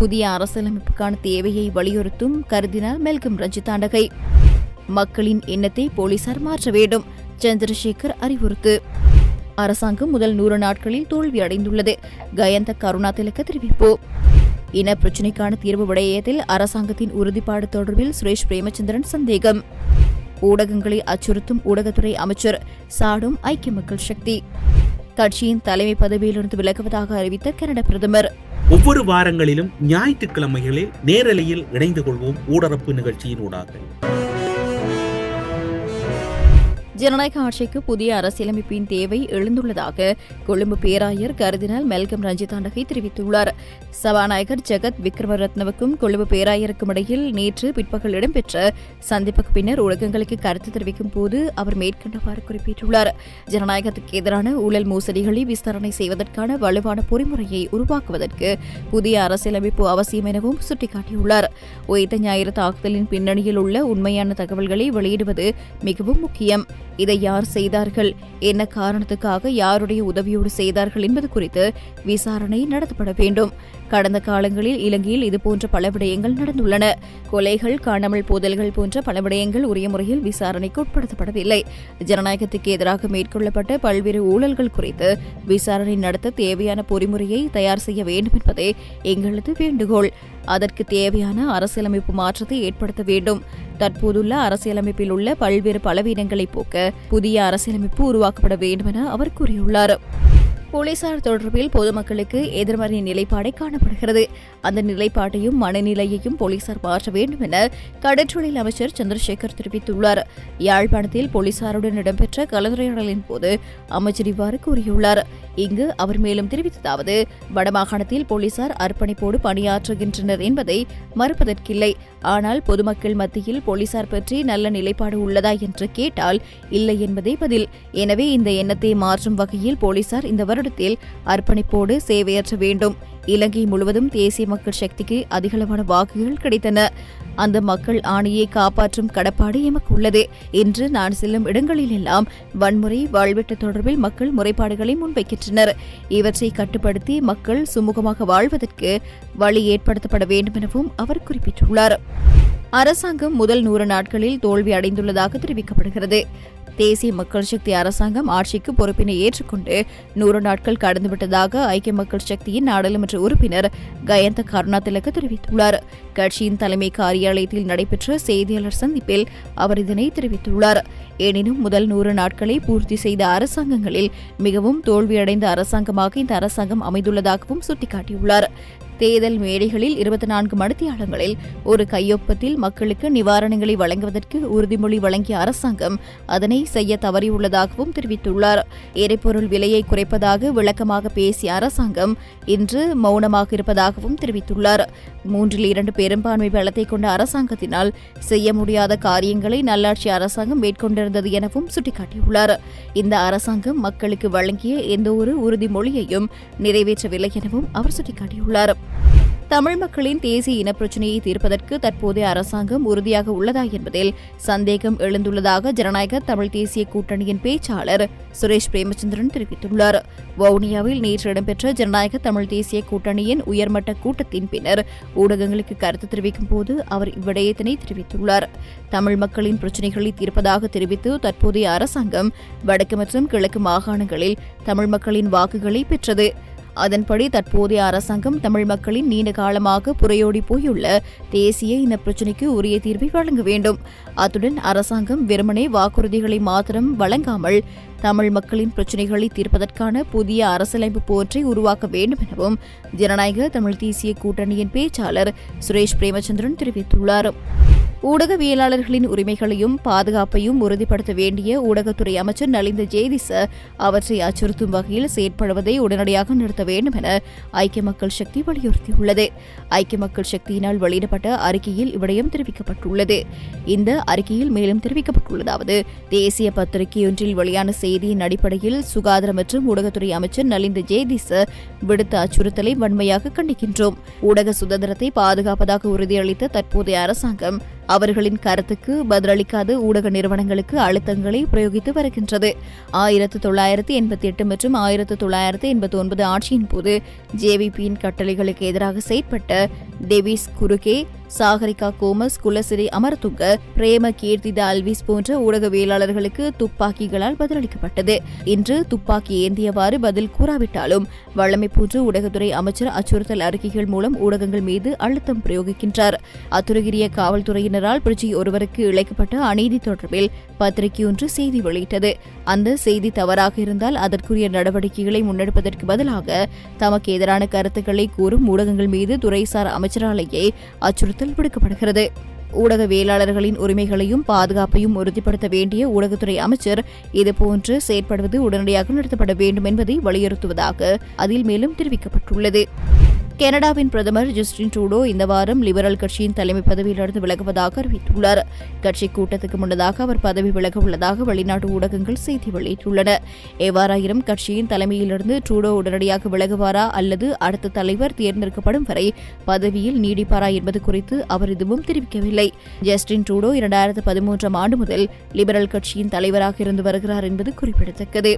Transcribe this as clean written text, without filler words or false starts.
புதிய அரசியலமைப்புக்கான தேவையை வலியுறுத்தும் கர்தினால் மெல்கம் ரஞ்சிதாண்டகை. மக்களின் எண்ணத்தை போலீசார் மாற்ற வேண்டும், சந்திரசேகர் அறிவுறுத்து. அரசாங்கம் முதல் 100 நாட்களில் தோல்வி அடைந்துள்ளது, கயந்த கருணாதிலக்க தெரிவிப்பு. இன பிரச்சினைக்கான தீர்வு விடயத்தில் அரசாங்கத்தின் உறுதிப்பாடு தொடர்பில் சுரேஷ் பிரேமச்சந்திரன் சந்தேகம். ஊடகங்களை அச்சுறுத்தும் ஊடகத்துறை அமைச்சர் சாடும் ஐக்கிய மக்கள் சக்தி. கட்சியின் தலைமை பதவியிலிருந்து விலகுவதாக அறிவித்த கனடா பிரதமர். ஒவ்வொரு வாரங்களிலும் ஞாயிற்றுக்கிழமைகளில் நேரலையில் இணைந்து கொள்வோம் ஊடரப்பு நிகழ்ச்சியின் ஊடாக. ஜனநாயக ஆட்சிக்கு புதிய அரசியலமைப்பின் தேவை எழுந்துள்ளதாக கொழும்பு பேராயர் கர்தினால் மெல்கம் ரஞ்சிதாண்டகை தெரிவித்துள்ளார். சபாநாயகர் ஜெகத் விக்ரமரத்னவுக்கும் கொழும்பு பேராயருக்கும் இடையில் நேற்று பிற்பகல் இடம்பெற்ற சந்திப்புக்கு பின்னர் ஊடகங்களுக்கு கருத்து தெரிவிக்கும் போது அவர் மேற்கண்டவாறு குறிப்பிட்டுள்ளார். ஜனநாயகத்துக்கு எதிரான ஊழல் மோசடிகளை விசாரணை செய்வதற்கான வலுவான பொறிமுறையை உருவாக்குவதற்கு புதிய அரசியலமைப்பு அவசியம் எனவும் சுட்டிக்காட்டியுள்ளார். உயிர்த்த ஞாயிறு தாக்குதலின் பின்னணியில் உள்ள உண்மையான தகவல்களை வெளியிடுவது மிகவும் முக்கியம். இதை யார் செய்தார்கள், என்ன காரணத்துக்காக, யாருடைய உதவியோடு செய்தார்கள் என்பது குறித்து விசாரணை நடத்தப்பட வேண்டும். கடந்த காலங்களில் இலங்கையில் இதுபோன்ற பல விடயங்கள் நடந்துள்ளன. கொலைகள், காணாமல் போதல்கள் போன்ற பல விடயங்கள் உரிய முறையில் விசாரணைக்கு உட்படுத்தப்படவில்லை. ஜனநாயகத்துக்கு எதிராக மேற்கொள்ளப்பட்ட பல்வேறு ஊழல்கள் குறித்து விசாரணை நடத்த தேவையான பொறிமுறையை தயார் செய்ய வேண்டும் என்பதே எங்களது வேண்டுகோள். அதற்கு தேவையான அரசியலமைப்பு மாற்றத்தை ஏற்படுத்த வேண்டும். தற்போதுள்ள அரசியலமைப்பில் உள்ள பல்வேறு பலவீனங்களை போக்க புதிய அரசியலமைப்பு உருவாக்கப்பட வேண்டும் என அவர் கூறியுள்ளார். போலீசார் தொடர்பில் பொதுமக்களுக்கு எதிர்மறை நிலைப்பாடை காணப்படுகிறது. அந்த நிலைப்பாட்டையும் மனநிலையையும் போலீசார் மாற்ற வேண்டும் என கடற்றொழில் அமைச்சர் சந்திரசேகர் தெரிவித்துள்ளார். யாழ்ப்பாணத்தில் போலீசாருடன் இடம்பெற்ற கலந்துரையாடலின் போது அமைச்சர் இவ்வாறு கூறியுள்ளார். இங்கு அவர் மேலும் தெரிவித்ததாவது, வடமாகாணத்தில் போலீசார் அர்ப்பணிப்போடு பணியாற்றுகின்றனர் என்பதை மறுப்பதற்கில்லை. ஆனால் பொதுமக்கள் மத்தியில் போலீசார் பற்றி நல்ல நிலைப்பாடு உள்ளதா என்று கேட்டால் இல்லை என்பதே பதில். எனவே இந்த எண்ணத்தை மாற்றும் வகையில் போலீசார் இந்த வருடத்தில் அர்ப்பணிப்போடு சேவையாற்ற வேண்டும். இலங்கை முழுவதும் தேசிய மக்கள் சக்திக்கு அதிகளவான வாக்குகள் கிடைத்தன. அந்த மக்கள் ஆணையை காப்பாற்றும் கடப்பாடு எமக்கு உள்ளது. இன்று நான் செல்லும் இடங்களிலெல்லாம் வன்முறை, வாழ்வெட்டு தொடர்பில் மக்கள் முறைப்பாடுகளை முன்வைக்கின்றனர். இவற்றை கட்டுப்படுத்தி மக்கள் சுமூகமாக வாழ்வதற்கு வழி ஏற்படுத்தப்பட வேண்டும் எனவும் அவர் குறிப்பிட்டுள்ளார். அரசாங்கம் முதல் 100 நாட்களில் தோல்வி அடைந்துள்ளதாக தெரிவிக்கப்படுகிறது. தேசிய மக்கள் சக்தி அரசாங்கம் ஆட்சிக்கு பொறுப்பினை ஏற்றுக்கொண்டு 100 நாட்கள் கடந்துவிட்டதாக ஐக்கிய மக்கள் சக்தியின் நாடாளுமன்ற உறுப்பினர் கயந்த கருணாதிலக்க தெரிவித்துள்ளார். கட்சியின் தலைமை காரியாலயத்தில் நடைபெற்ற செய்தியாளர் சந்திப்பில் அவர் இதனை தெரிவித்துள்ளார். எனினும் முதல் 100 நாட்களை பூர்த்தி செய்த அரசாங்கங்களில் மிகவும் தோல்வியடைந்த அரசாங்கமாக இந்த அரசாங்கம் அமைந்துள்ளதாகவும் சுட்டிக்காட்டியுள்ளார். தேர்தல் மேடைகளில் 24 மணித்தியாலங்களில் ஒரு கையொப்பத்தில் மக்களுக்கு நிவாரணங்களை வழங்குவதற்கு உறுதிமொழி வழங்கிய அரசாங்கம் அதனை செய்ய தவறியுள்ளதாகவும் தெரிவித்துள்ளார். எரிபொருள் விலையை குறைப்பதாக விளக்கமாக பேசிய அரசாங்கம் இன்று மௌனமாக இருப்பதாகவும் தெரிவித்துள்ளார். 3/2 பெரும்பான்மை பலத்தை கொண்ட அரசாங்கத்தினால் செய்ய முடியாத காரியங்களை நல்லாட்சி அரசாங்கம் மேற்கொண்டிருந்தது எனவும் சுட்டிக்காட்டியுள்ளார். இந்த அரசாங்கம் மக்களுக்கு வழங்கிய எந்தவொரு உறுதிமொழியையும் நிறைவேற்றவில்லை எனவும் அவர் சுட்டிக்காட்டியுள்ளார். தமிழ் மக்களின் தேசிய இனப்பிரச்சினையை தீர்ப்பதற்கு தற்போதைய அரசாங்கம் உறுதியாக உள்ளதா என்பதில் சந்தேகம் எழுந்துள்ளதாக ஜனநாயக தமிழ் தேசிய கூட்டணியின் பேச்சாளர் சுரேஷ் பிரேமச்சந்திரன் தெரிவித்துள்ளார். வவுனியாவில் நேற்று இடம்பெற்ற ஜனநாயக தமிழ் தேசிய கூட்டணியின் உயர்மட்ட கூட்டத்தின் பின்னர் ஊடகங்களுக்கு கருத்து தெரிவிக்கும் போது அவர் இவ்விடயத்தினை தெரிவித்துள்ளார். தமிழ் மக்களின் பிரச்சினைகளை தீர்ப்பதாக தெரிவித்து தற்போதைய அரசாங்கம் வடக்கு மற்றும் கிழக்கு மாகாணங்களில் தமிழ் மக்களின் வாக்குகளை பெற்றது. அதன்படி தற்போதைய அரசாங்கம் தமிழ் மக்களின் நீண்ட காலமாக புரையோடி போயுள்ள தேசிய இன பிரச்சினைக்கு உரிய தீர்வை வழங்க வேண்டும். அத்துடன் அரசாங்கம் வெறுமனே வாக்குறுதிகளை மாத்திரம் வழங்காமல் தமிழ் மக்களின் பிரச்சினைகளை தீர்ப்பதற்கான புதிய அரசியலமைப்பு ஒன்றை உருவாக்க வேண்டும் எனவும் ஜனநாயக தமிழ் தேசிய கூட்டணியின் பேச்சாளர் சுரேஷ் பிரேமச்சந்திரன் தெரிவித்துள்ளார். ஊடகவியலாளர்களின் உரிமைகளையும் பாதுகாப்பையும் உறுதிப்படுத்த வேண்டிய ஊடகத்துறை அமைச்சர் நலிந்த ஜேதிச அவற்றை அச்சுறுத்தும் வகையில் செயற்படுவதை உடனடியாக நிறுத்த வேண்டும் என ஐக்கிய மக்கள் சக்தி வலியுறுத்தியுள்ளது. ஐக்கிய மக்கள் சக்தியினால் வெளியிடப்பட்ட அறிக்கையில் இவ்விடயம் தெரிவிக்கப்பட்டுள்ளது. இந்த அறிக்கையில் மேலும் தெரிவிக்கப்பட்டுள்ளதாவது, தேசிய பத்திரிகையொன்றில் வெளியான செய்தியின் அடிப்படையில் சுகாதார மற்றும் ஊடகத்துறை அமைச்சர் நலிந்த ஜேதிச விடுத்த அச்சுறுத்தலை வன்மையாக கண்டிக்கின்றோம். ஊடக சுதந்திரத்தை பாதுகாப்பதாக உறுதியளித்த தற்போதைய அரசாங்கம் அவர்களின் கருத்துக்கு பதிலளிக்காத ஊடக நிறுவனங்களுக்கு அழுத்தங்களை பிரயோகித்து வருகின்றது. 1988 மற்றும் 1989 ஆட்சியின் போது ஜேவிபியின் கட்டளைகளுக்கு எதிராக செயற்பட்ட டேவிஸ் குருகே, சாகரிகா கோமஸ், குலசிரி அமரதுங்க, பிரேம கீர்த்தி அல்விஸ் போன்ற ஊடகவியலாளர்களுக்கு துப்பாக்கிகளால் பதிலளிக்கப்பட்டது. இன்று துப்பாக்கி ஏந்தியவாறு பதில் கூறாவிட்டாலும் வழமை போன்று ஊடகத்துறை அமைச்சர் அச்சுறுத்தல் அறிக்கைகள் மூலம் ஊடகங்கள் மீது அழுத்தம் பிரயோகிக்கின்றார். அத்துருகிரிய காவல்துறையினரால் பிரிட்ஜி ஒருவருக்கு இழைக்கப்பட்ட அநீதி தொடர்பில் பத்திரிகையொன்று செய்தி வெளியிட்டது. அந்த செய்தி தவறாக இருந்தால் அதற்குரிய நடவடிக்கைகளை முன்னெடுப்பதற்கு பதிலாக தமக்கு எதிரான கருத்துக்களை கூறும் ஊடகங்கள் மீது துறைசார் அமைச்சராலேயே அச்சுறுத்தல் விடுக்கப்படுகிறது. ஊடகவியலாளர்களின் உரிமைகளையும் பாதுகாப்பையும் உறுதிப்படுத்த வேண்டிய ஊடகத்துறை அமைச்சர் இதுபோன்று செயற்படுவது உடனடியாக நிறுத்தப்பட வேண்டும் என்பதை வலியுறுத்துவதாக அதில் மேலும் தெரிவிக்கப்பட்டுள்ளது. கனடாவின் பிரதமர் ஜஸ்டின் ட்ரூடோ இந்த வாரம் லிபரல் கட்சியின் தலைமை பதவியிலிருந்து விலகுவதாக அறிவித்துள்ளார். கட்சி கூட்டத்துக்கு முன்னதாக அவர் பதவி விலக உள்ளதாக வெளிநாட்டு ஊடகங்கள் செய்தி வெளியிட்டுள்ளன. எவ்வாறாயினும் கட்சியின் தலைமையிலிருந்து ட்ரூடோ உடனடியாக விலகுவாரா அல்லது அடுத்த தலைவர் தேர்ந்தெடுக்கப்படும் வரை பதவியில் நீடிப்பாரா என்பது குறித்து அவர் எதுவும் தெரிவிக்கவில்லை. ஜஸ்டின் ட்ரூடோ 2013 ஆண்டு முதல் லிபரல் கட்சியின் தலைவராக இருந்து வருகிறார் என்பது குறிப்பிடத்தக்கது.